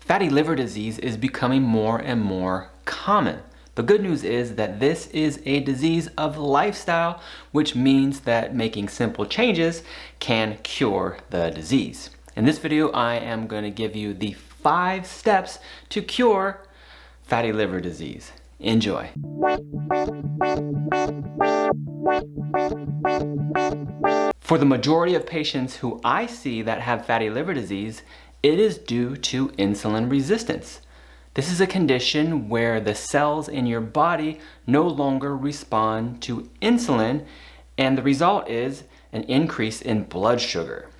Fatty liver disease is becoming more and more common. The good news is that this is a disease of lifestyle, which means that making simple changes can cure the disease. In this video, I am going to give you the 5 steps to cure fatty liver disease. Enjoy. For the majority of patients who I see that have fatty liver disease, it is due to insulin resistance. This is a condition where the cells in your body no longer respond to insulin, and the result is an increase in blood sugar.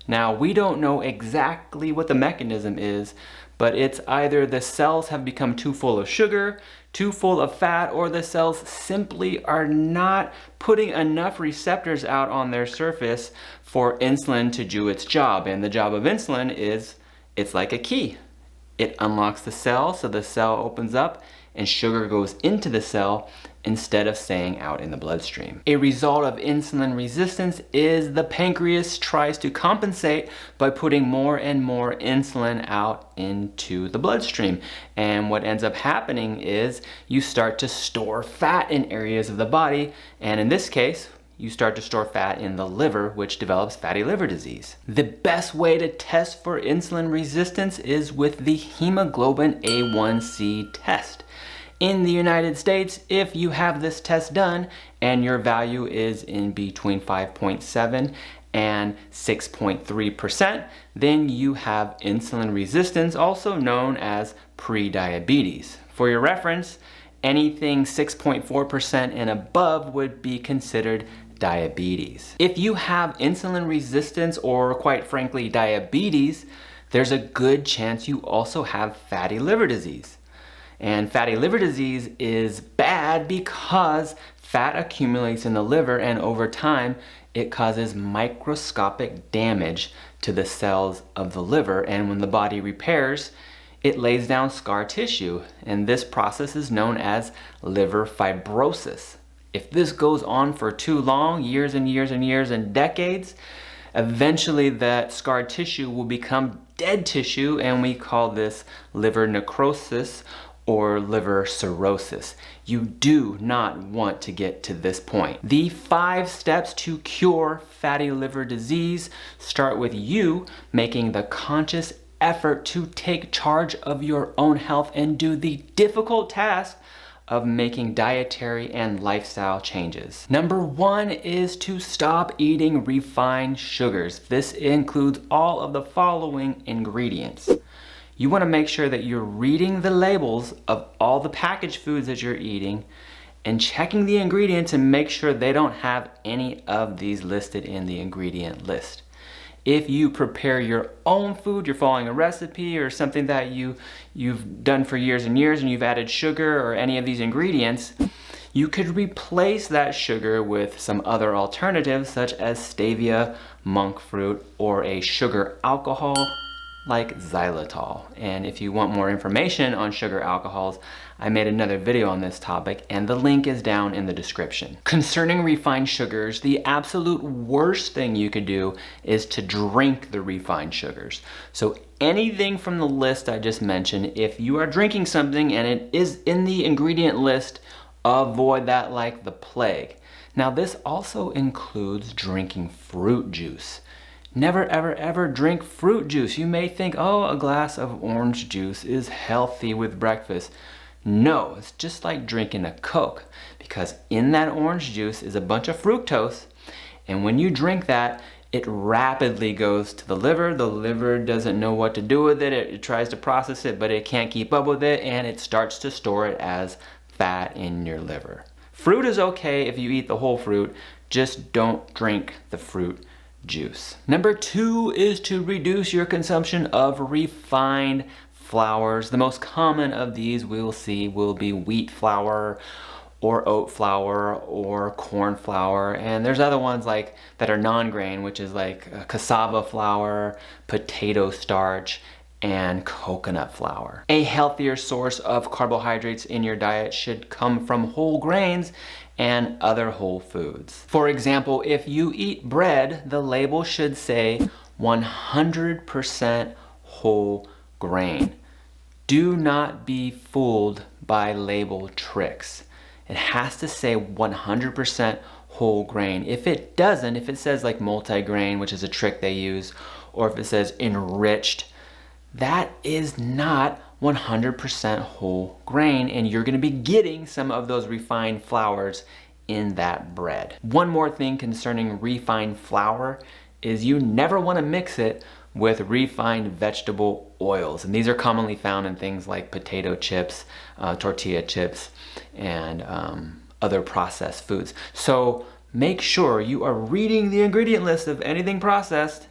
Now, we don't know exactly what the mechanism is, but it's either the cells have become too full of sugar, too full of fat, or the cells simply are not putting enough receptors out on their surface for insulin to do its job. And the job of insulin is, it's like a key. It unlocks the cell, so the cell opens up and sugar goes into the cell instead of staying out in the bloodstream. A result of insulin resistance is the pancreas tries to compensate by putting more and more insulin out into the bloodstream. And what ends up happening is you start to store fat in areas of the body, and in this case, you start to store fat in the liver, which develops fatty liver disease. The best way to test for insulin resistance is with the hemoglobin A1C test. In the United States, if you have this test done and your value is in between 5.7 and 6.3%, then you have insulin resistance, also known as prediabetes. For your reference, anything 6.4% and above would be considered diabetes. If you have insulin resistance, or quite frankly diabetes, there's a good chance you also have fatty liver disease. And fatty liver disease is bad because fat accumulates in the liver, and over time it causes microscopic damage to the cells of the liver, and when the body repairs, it lays down scar tissue, and this process is known as liver fibrosis. If this goes on for too long, years and years and years and decades, eventually that scar tissue will become dead tissue, and we call this liver necrosis or liver cirrhosis. You do not want to get to this point. The 5 steps to cure fatty liver disease start with you making the conscious effort to take charge of your own health and do the difficult task of making dietary and lifestyle changes. Number 1 is to stop eating refined sugars. This includes all of the following ingredients. You want to make sure that you're reading the labels of all the packaged foods that you're eating and checking the ingredients and make sure they don't have any of these listed in the ingredient list. If you prepare your own food, you're following a recipe or something that you've done for years and years, and you've added sugar or any of these ingredients, you could replace that sugar with some other alternatives such as stevia, monk fruit, or a sugar alcohol like xylitol. And if you want more information on sugar alcohols, I made another video on this topic, and the link is down in the description. Concerning refined sugars, the absolute worst thing you could do is to drink the refined sugars. So anything from the list I just mentioned, if you are drinking something and it is in the ingredient list, avoid that like the plague. Now, this also includes drinking fruit juice. Never, ever, ever drink fruit juice. You may think, oh, a glass of orange juice is healthy with breakfast. No, it's just like drinking a Coke, because in that orange juice is a bunch of fructose, and when you drink that, it rapidly goes to the liver. The liver doesn't know what to do with it. It tries to process it, but it can't keep up with it, and it starts to store it as fat in your liver. Fruit is okay if you eat the whole fruit, just don't drink the fruit juice. Number 2 is to reduce your consumption of refined flours. The most common of these we'll see will be wheat flour or oat flour or corn flour, and there's other ones like that are non-grain, which is like cassava flour, potato starch, and coconut flour. A healthier source of carbohydrates in your diet should come from whole grains and other whole foods. For example, if you eat bread, the label should say 100% whole grain. Do not be fooled by label tricks. It has to say 100% whole grain. If it doesn't, if it says like multigrain, which is a trick they use, or if it says enriched, that is not 100% whole grain, and you're gonna be getting some of those refined flours in that bread. One more thing concerning refined flour is you never wanna mix it with refined vegetable oils. And these are commonly found in things like potato chips, tortilla chips, and other processed foods. So make sure you are reading the ingredient list of anything processed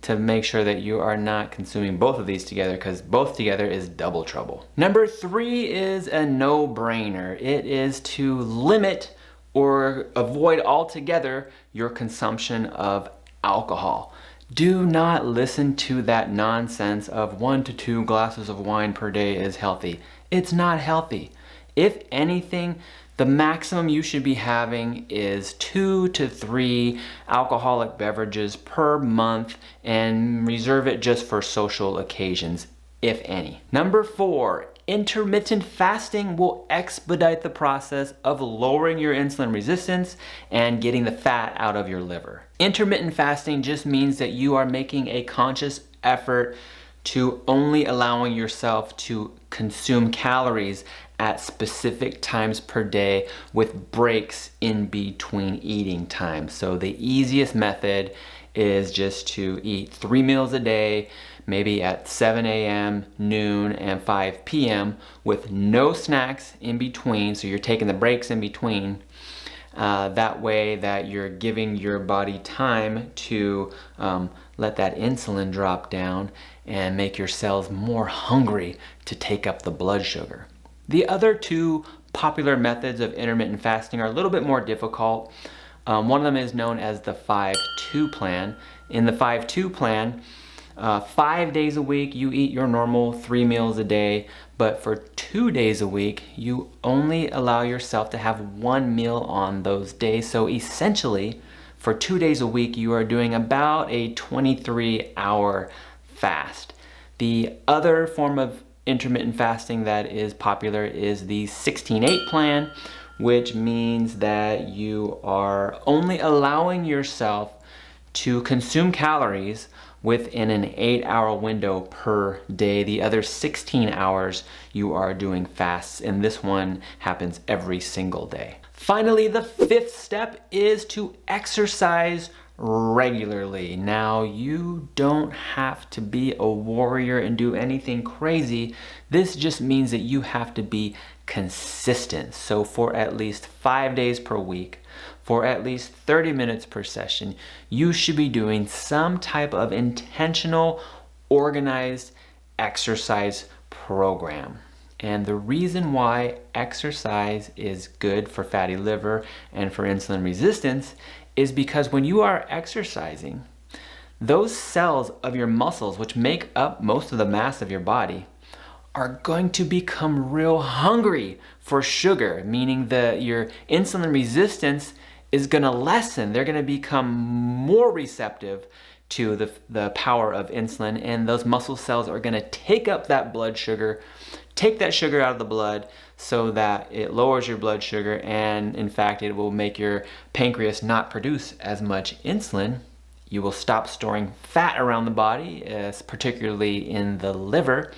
to make sure that you are not consuming both of these together, because both together is double trouble. Number 3 is a no-brainer. It is to limit or avoid altogether your consumption of alcohol. Do not listen to that nonsense of 1 to 2 glasses of wine per day is healthy. It's not healthy. If anything, the maximum you should be having is 2 to 3 alcoholic beverages per month, and reserve it just for social occasions, if any. Number 4, intermittent fasting will expedite the process of lowering your insulin resistance and getting the fat out of your liver. Intermittent fasting just means that you are making a conscious effort to only allowing yourself to consume calories at specific times per day with breaks in between eating times. So the easiest method is just to eat 3 meals a day, maybe at 7 a.m., noon, and 5 p.m. with no snacks in between. So you're taking the breaks in between. That way that you're giving your body time to let that insulin drop down and make your cells more hungry to take up the blood sugar. The other 2 popular methods of intermittent fasting are a little bit more difficult. One of them is known as the 5-2 plan. In the 5-2 plan, 5 days a week you eat your normal 3 meals a day, but for 2 days a week you only allow yourself to have 1 meal on those days. So essentially, for 2 days a week you are doing about a 23-hour fast. The other form of intermittent fasting that is popular is the 16-8 plan, which means that you are only allowing yourself to consume calories within an 8-hour window per day. The other 16 hours you are doing fasts, and this one happens every single day. Finally, the 5th step is to exercise regularly. Now, you don't have to be a warrior and do anything crazy. This just means that you have to be consistent. So for at least 5 days per week, for at least 30 minutes per session, you should be doing some type of intentional, organized exercise program. And the reason why exercise is good for fatty liver and for insulin resistance is because when you are exercising, those cells of your muscles, which make up most of the mass of your body, are going to become real hungry for sugar, meaning that your insulin resistance is going to lessen. They're going to become more receptive to the power of insulin, and those muscle cells are going to take up that blood sugar, take that sugar out of the blood so that it lowers your blood sugar, and in fact it will make your pancreas not produce as much insulin. You will stop storing fat around the body, particularly in the liver,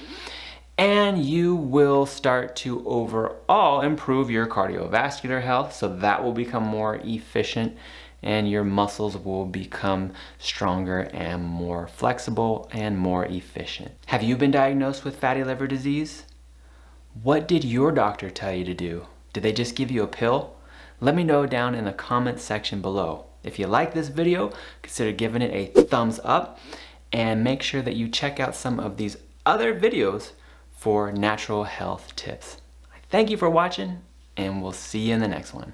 and you will start to overall improve your cardiovascular health, so that will become more efficient, and your muscles will become stronger and more flexible and more efficient. Have you been diagnosed with fatty liver disease? What did your doctor tell you to do? Did they just give you a pill? Let me know down in the comments section below. If you like this video, consider giving it a thumbs up, and make sure that you check out some of these other videos for natural health tips. Thank you for watching, and we'll see you in the next one.